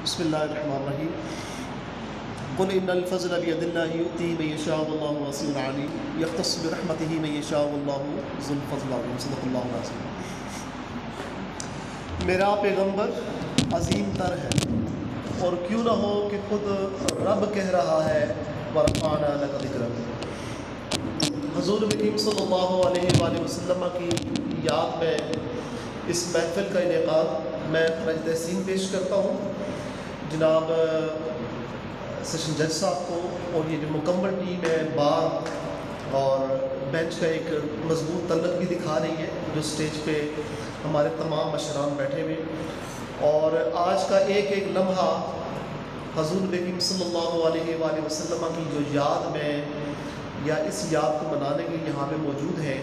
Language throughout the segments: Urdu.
بسم اللہ الرحمن الرحیم قل ان الفضل بید اللہ یؤتی من یشاء واللہ واسع علیم یختص برحمتہ من یشاء واللہ ذو الفضل العظیم صدق اللہ العظیم۔ میرا پیغمبر عظیم تر ہے، اور کیوں نہ ہو کہ خود رب کہہ رہا ہے ورفعنا لک ذکرک۔ حضور کریم صلی اللہ علیہ وآلہ وسلم کی یاد میں اس محفل کا انعقاد میں خراج تحسین پیش کرتا ہوں جناب سیشن جج صاحب کو، اور یہ جو مکمل ٹیم ہے بار اور بینچ کا ایک مضبوط تعلق بھی دکھا رہی ہے، جو اسٹیج پہ ہمارے تمام مشران بیٹھے ہوئے، اور آج کا ایک ایک لمحہ حضور کریم صلی اللہ علیہ وآلہ وسلم کی جو یاد میں یا اس یاد کو منانے کے لیے یہاں پہ موجود ہیں،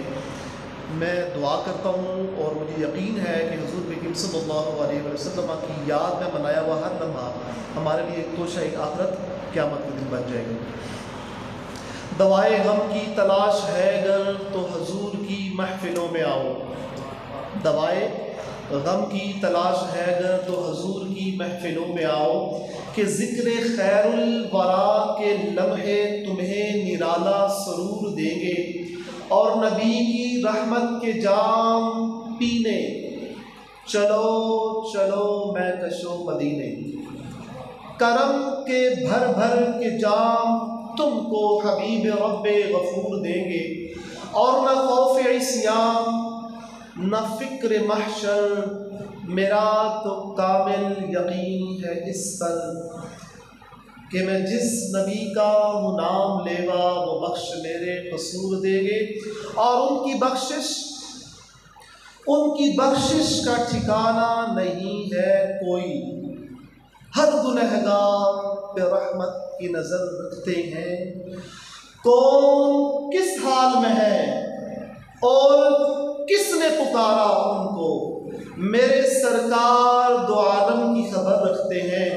میں دعا کرتا ہوں اور مجھے یقین ہے کہ حضور کریم صلی اللہ علیہ وسلم کی یاد میں منایا ہوا ہر لمحہ ہمارے لیے ایک توشہ ایک آخرت قیامت کے دن بن جائے گا۔ دوائے غم کی تلاش ہے گر تو حضور کی محفلوں میں آؤ، دوائے غم کی تلاش ہے گر تو حضور کی محفلوں میں آؤ، کہ ذکر خیر الورا کے لمحے تمہیں نرالا سرور دیں گے، اور نبی کی رحمت کے جام پینے چلو چلو میں کشو مدینے، کرم کے بھر بھر کے جام تم کو حبیب رب غفور دیں گے، اور نہ خوف عصیان نہ فکر محشر، میرا تو کامل یقین ہے اس پر کہ میں جس نبی کا ہوں نام لیوا وہ بخش میرے قصور دے گے، اور ان کی بخشش کا ٹھکانہ نہیں ہے کوئی، ہر گنہگار پہ رحمت کی نظر رکھتے ہیں، کون کس حال میں ہے اور کس نے پکارا ان کو، میرے سرکار دو عالم کی خبر رکھتے ہیں،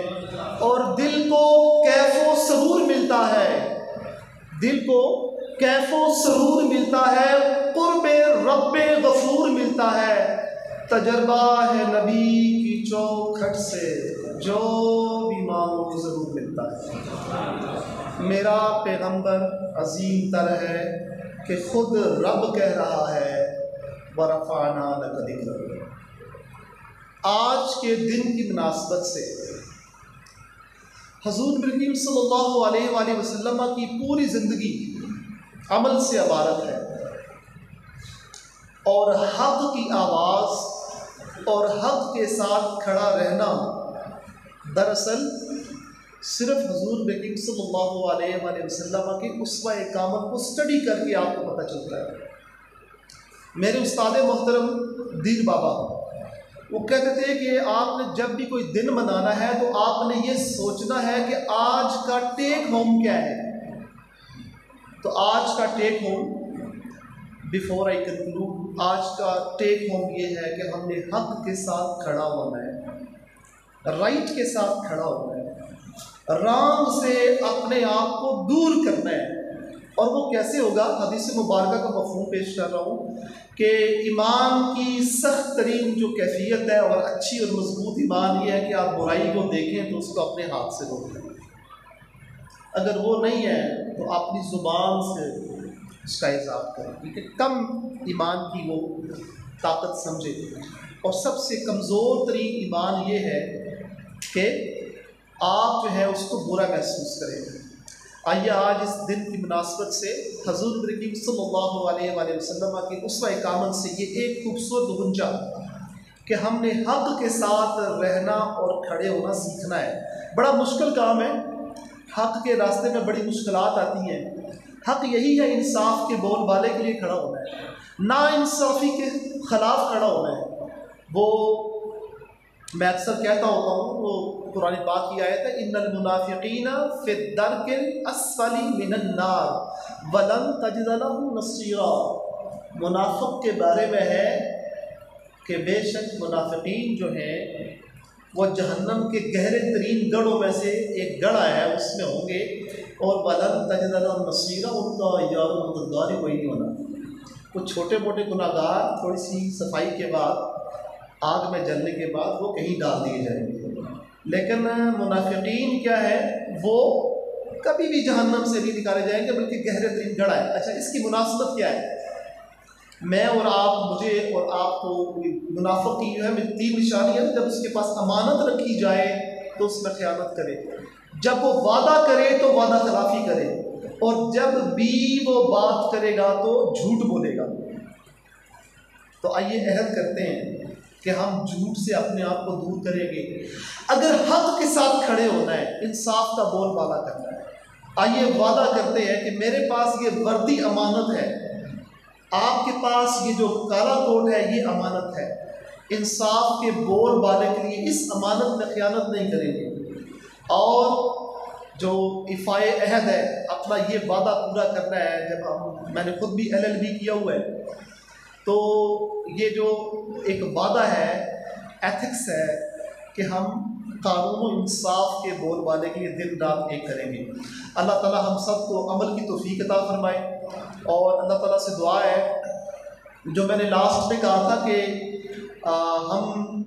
اور دل کو کیف و سرور ملتا ہے، دل کو کیف و سرور ملتا ہے، قرب رب غفور ملتا ہے، تجربہ ہے نبی کی چوکھٹ سے جو بھی مانگو ضرور ملتا ہے۔ میرا پیغمبر عظیم تر ہے کہ خود رب کہہ رہا ہے ورفعنا لک ذکرک۔ آج کے دن کی مناسبت سے حضور کریم صلی اللہ علیہ وآلہ وسلم کی پوری زندگی عمل سے عبارت ہے، اور حق کی آواز اور حق کے ساتھ کھڑا رہنا دراصل صرف حضور کریم صلی اللہ علیہ وآلہ وسلم کے اسوہ کامل کو اسٹڈی کر کے آپ کو پتہ چلتا ہے۔ میرے استاد محترم دیر بابا وہ کہتے تھے کہ آپ نے جب بھی کوئی دن منانا ہے تو آپ نے یہ سوچنا ہے کہ آج کا ٹیک ہوم کیا ہے، تو آج کا take home before I conclude, آج کا ٹیک ہوم یہ ہے کہ ہم نے حق کے ساتھ کھڑا ہونا ہے، رائٹ کے ساتھ کھڑا ہونا ہے، رانگ سے اپنے آپ کو دور کرنا ہے۔ اور وہ کیسے ہوگا؟ حدیث مبارکہ کا مفہوم پیش کر رہا ہوں کہ ایمان کی سخت ترین جو کیفیت ہے اور اچھی اور مضبوط ایمان یہ ہے کہ آپ برائی کو دیکھیں تو اس کو اپنے ہاتھ سے روک لیں، اگر وہ نہیں ہے تو اپنی زبان سے اس کا اظہار کریں، کیونکہ کم ایمان کی وہ طاقت سمجھے، اور سب سے کمزور ترین ایمان یہ ہے کہ آپ جو ہے اس کو برا محسوس کریں۔ آئیے آج اس دن کی مناسبت سے حضور کریم صلی اللہ علیہ وآلہ وسلم کی اسوہ کامل سے یہ ایک خوبصورت غنچہ کہ ہم نے حق کے ساتھ رہنا اور کھڑے ہونا سیکھنا ہے۔ بڑا مشکل کام ہے، حق کے راستے میں بڑی مشکلات آتی ہیں۔ حق یہی ہے انصاف کے بول بالے کے لیے کھڑا ہونا ہے، نا انصافی کے خلاف کھڑا ہونا ہے۔ وہ میں اکثر کہتا ہوتا ہوں، وہ قرآن پاک کی آیت ہے ان المنافقین فی الدرک الاسفل من النار ولن تجد لهم نصیرا۔ منافق کے بارے میں ہے کہ بے شک منافقین جو ہیں وہ جہنم کے گہرے ترین گڑھوں میں سے ایک گڑھا ہے اس میں ہوں گے، اور ولن تجد لهم نصیرا، ان کا یار و مددگار ہی کوئی نہیں ہونا۔ کچھ چھوٹے موٹے گناہ گار تھوڑی سی صفائی کے بعد، آگ میں جلنے کے بعد وہ کہیں ڈال دیے جائیں گے، لیکن منافقین کیا ہے، وہ کبھی بھی جہنم سے نہیں نکالے جائیں گے بلکہ گہرے ترین گڑھا ہے۔ اچھا، اس کی مناسبت کیا ہے؟ میں اور آپ، مجھے اور آپ کو منافق کی جو ہے 3 نشانیاں ہیں۔ جب اس کے پاس امانت رکھی جائے تو اس میں خیانت کرے، جب وہ وعدہ کرے تو وعدہ خلافی کرے، اور جب بھی وہ بات کرے گا تو جھوٹ بولے گا۔ تو آئیے عہد کرتے ہیں کہ ہم جھوٹ سے اپنے آپ کو دور کریں گے۔ اگر حق کے ساتھ کھڑے ہونا ہے، انصاف کا بول بالا کرنا ہے، آئیے وعدہ کرتے ہیں کہ میرے پاس یہ وردی امانت ہے، آپ کے پاس یہ جو کالا کوٹ ہے یہ امانت ہے، انصاف کے بول بالے کے لیے اس امانت میں خیانت نہیں کریں گے، اور جو ایفائے عہد ہے اپنا یہ وعدہ پورا کرنا ہے۔ جب میں نے خود بھی LLB کیا ہوا ہے، تو یہ جو ایک وعدہ ہے، ایتھکس ہے کہ ہم قانون و انصاف کے بول بانے کے لیے دن رات ایک کریں گے۔ اللہ تعالیٰ ہم سب کو عمل کی توفیق عطا فرمائے، اور اللہ تعالیٰ سے دعا ہے جو میں نے لاسٹ میں کہا تھا کہ ہم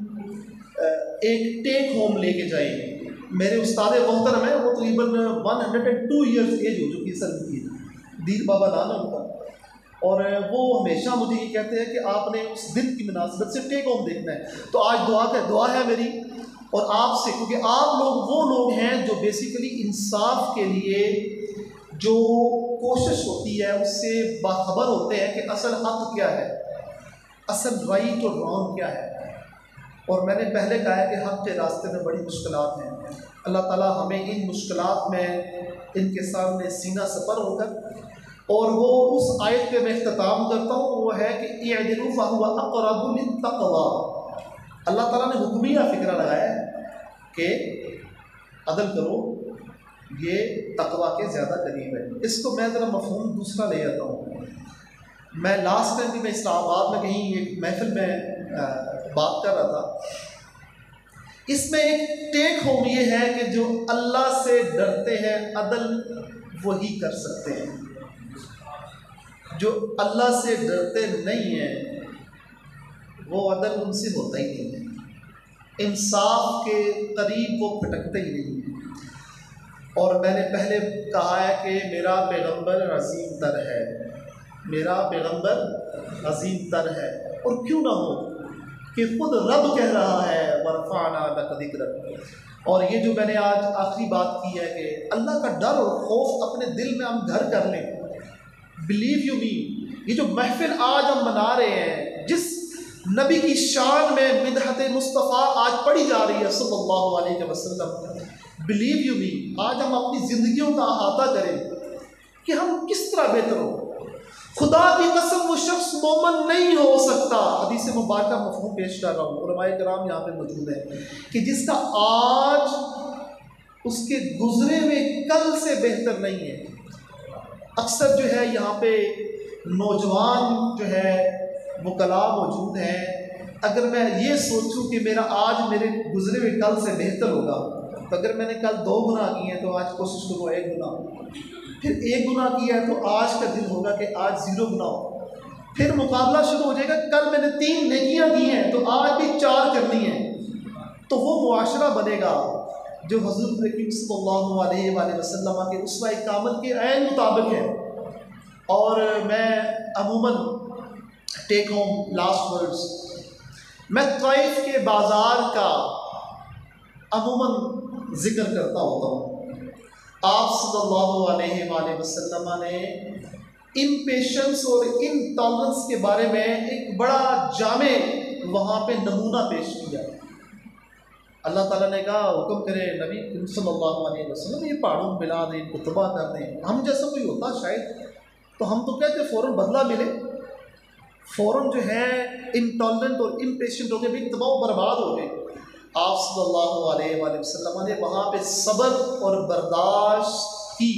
ایک ٹیک ہوم لے کے جائیں گے۔ میرے استاد محترم ہیں، وہ تقریباً 102 ایئرز ایج ہو چکی ہے، سر کی دیر بابا نام ہے ان کا، اور وہ ہمیشہ مجھے یہ کہتے ہیں کہ آپ نے اس دن کی مناسبت سے ٹیک ہوم دیکھنا ہے۔ تو آج دعا ہے میری اور آپ سے، کیونکہ آپ لوگ وہ لوگ ہیں جو بیسیکلی انصاف کے لیے جو کوشش ہوتی ہے اس سے باخبر ہوتے ہیں کہ اصل حق کیا ہے، اصل رائٹ اور رانگ کیا ہے۔ اور میں نے پہلے کہا ہے کہ حق کے راستے میں بڑی مشکلات ہیں۔ اللہ تعالیٰ ہمیں ان مشکلات میں ان کے سامنے سینہ سپر ہو کر، اور وہ اس آیت پہ میں اختتام کرتا ہوں، وہ ہے کہ اعدلوا فہو اقرب للتقوی۔ اللہ تعالیٰ نے حکمیہ فکرہ لگایا ہے کہ عدل کرو، یہ تقوی کے زیادہ قریب ہے۔ اس کو میں ذرا مفہوم دوسرا لے آتا ہوں۔ میں لاسٹ ٹائم بھی میں اسلام آباد میں کہیں ایک محفل میں بات کر رہا تھا، اس میں ایک ٹیک ہوم یہ ہے کہ جو اللہ سے ڈرتے ہیں عدل وہی کر سکتے ہیں، جو اللہ سے ڈرتے نہیں ہیں وہ عدل ان سے ہوتا ہی نہیں ہے، انصاف کے قریب وہ پھٹکتے ہی نہیں ہیں۔ اور میں نے پہلے کہا ہے کہ میرا پیغمبر عظیم تر ہے، میرا پیغمبر عظیم تر ہے، اور کیوں نہ ہو کہ خود رب کہہ رہا ہے وَرَفَعْنَا لَكَ ذِكْرَكَ۔ اور یہ جو میں نے آج آخری بات کی ہے کہ اللہ کا ڈر اور خوف اپنے دل میں ہم گھر کر لیں۔ بلیو یو می، یہ جو محفل آج ہم منا رہے ہیں، جس نبی کی شان میں مدحت مصطفیٰ آج پڑھی جا رہی ہے صلی اللہ علیہ وسلم، بلیو یو می، آج ہم اپنی زندگیوں کا احاطہ کریں کہ ہم کس طرح بہتر ہو۔ خدا کی قسم وہ شخص مومن نہیں ہو سکتا، حدیث مبارکہ مفہوم پیش کر رہا ہوں، علماء کرام یہاں پہ موجود ہیں، کہ جس کا آج اس کے گزرے ہوئے کل سے بہتر نہیں ہے۔ اکثر جو ہے یہاں پہ نوجوان جو ہے وکلاء موجود ہیں، اگر میں یہ سوچوں کہ میرا آج میرے گزرے ہوئے کل سے بہتر ہوگا، تو اگر میں نے کل 2 گناہ کیے ہیں تو آج کوشش کروں 1 گناہ، پھر 1 گناہ کیا ہے تو آج کا دن ہوگا کہ آج 0 گناہ ہو، پھر مقابلہ شروع ہو جائے گا، کل میں نے 3 نیکیاں کی ہیں تو آج بھی 4 کرنی ہیں، تو وہ معاشرہ بنے گا جو حضور کریم صلی اللہ علیہ وآلہ وسلم کے اسوہ کامل کے عین مطابق ہے۔ اور میں عموماً ٹیک ہوم لاسٹ ورڈز، میں طائف کے بازار کا عموماً ذکر کرتا ہوتا ہوں۔ آپ صلی اللہ علیہ وآلہ وسلم نے امپیشنس اور انٹالرنس کے بارے میں ایک بڑا جامع وہاں پہ نمونہ پیش کیا۔ اللہ تعالیٰ نے کہا حکم کرے نبی صلی اللہ علیہ وسلم یہ پہاڑوں میں ملا دیں، ان کو تباہ کر دیں۔ ہم جیسا کوئی ہوتا شاید تو ہم تو کہتے فوراً بدلہ ملے، فوراً جو ہے انٹالرنٹ اور امپیشنٹ ہو گئے، بھی تباہ و برباد ہو گئے۔ آپ صلی اللہ علیہ وآلہ وسلم نے وہاں پہ صبر اور برداشت کی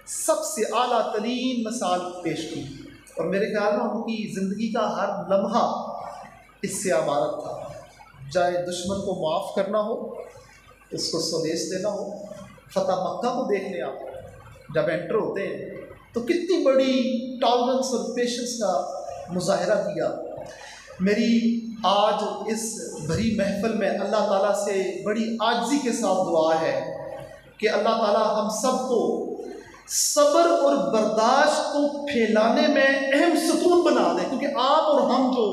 سب سے اعلیٰ ترین مثال پیش کی، اور میرے خیال میں ان کی زندگی کا ہر لمحہ اس سے عبارت تھا، چاہے دشمن کو معاف کرنا ہو، اس کو سولیس دینا ہو۔ فتح مکہ کو دیکھ لیں آپ، جب انٹر ہوتے ہیں تو کتنی بڑی ٹالرنس اور پیشنس کا مظاہرہ کیا۔ میری آج اس بھری محفل میں اللہ تعالیٰ سے بڑی عاجزی کے ساتھ دعا ہے کہ اللہ تعالیٰ ہم سب کو صبر اور برداشت کو پھیلانے میں اہم ستون بنا دے، کیونکہ آپ اور ہم جو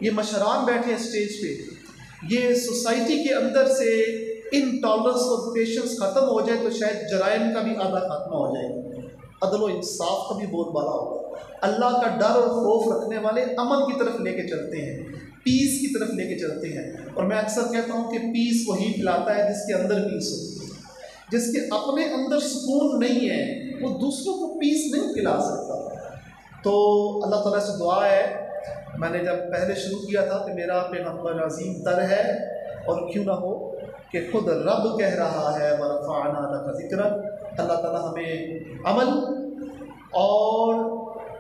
یہ مشران بیٹھے ہیں اسٹیج پہ، یہ سوسائٹی کے اندر سے انٹالرنس اور پیشنس ختم ہو جائے تو شاید جرائم کا بھی آدھا خاتمہ ہو جائے گا، عدل و انصاف کا بھی بول بالا ہوگا۔ اللہ کا ڈر اور خوف رکھنے والے امن کی طرف لے کے چلتے ہیں، پیس کی طرف لے کے چلتے ہیں، اور میں اکثر کہتا ہوں کہ پیس وہی پلاتا ہے جس کے اندر پیس ہو۔ جس کے اپنے اندر سکون نہیں ہے وہ دوسروں کو پیس نہیں پلا سکتا۔ تو اللہ تعالیٰ سے دعا ہے، میں نے جب پہلے شروع کیا تھا کہ میرا پیغمبر عظیم تر ہے، اور کیوں نہ ہو کہ خود رب کہہ رہا ہے وَرَفَعْنَا لَكَ ذِكْرَكَ، اللہ تعالیٰ ہمیں عمل اور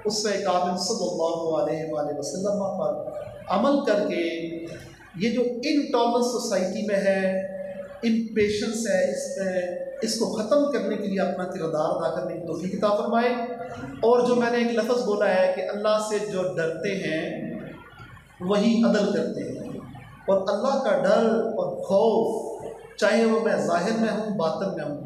اسوہ کامل صلی اللہ علیہ وآلہ وسلم پر عمل کر کے یہ جو انٹالرنس سوسائٹی میں ہے، امپیشنس ہے، اس کو ختم کرنے کے لیے اپنا کردار ادا کرنے کی توفیق عطا فرمائے۔ اور جو میں نے ایک لفظ بولا ہے کہ اللہ سے جو ڈرتے ہیں وہی عدل کرتے ہیں، اور اللہ کا ڈر اور خوف چاہے وہ میں ظاہر میں ہوں باطن میں ہوں،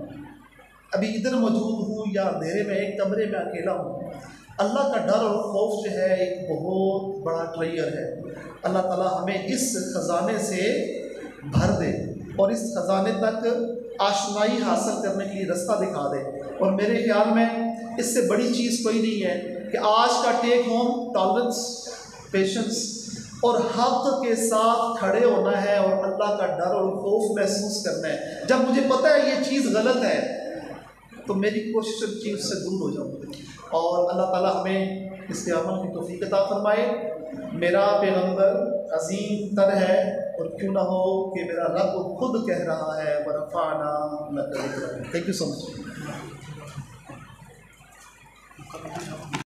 ابھی ادھر موجود ہوں یا اندھیرے میں ایک کمرے میں اکیلا ہوں، اللہ کا ڈر اور خوف جو ہے ایک بہت بڑا ٹریئر ہے۔ اللہ تعالیٰ ہمیں اس خزانے سے بھر دے اور اس خزانے تک آشنائی حاصل کرنے کے لیے رستہ دکھا دے۔ اور میرے خیال میں اس سے بڑی چیز کوئی نہیں ہے کہ آج کا ٹیک ہوم ٹالرنس، پیشنس اور حق کے ساتھ کھڑے ہونا ہے اور اللہ کا ڈر اور خوف محسوس کرنا ہے۔ جب مجھے پتہ ہے یہ چیز غلط ہے تو میری کوشش اس چیز سے دور ہو جاؤں، اور اللہ تعالیٰ ہمیں اس کے عمل کی توفیق عطا فرمائے۔ میرا پیغمبر عظیم تر ہے، اور کیوں نہ ہو کہ میرا رب خود کہہ رہا ہے وَرَفَعْنَا لَكَ ذِكْرَكَ۔ Thank you so much.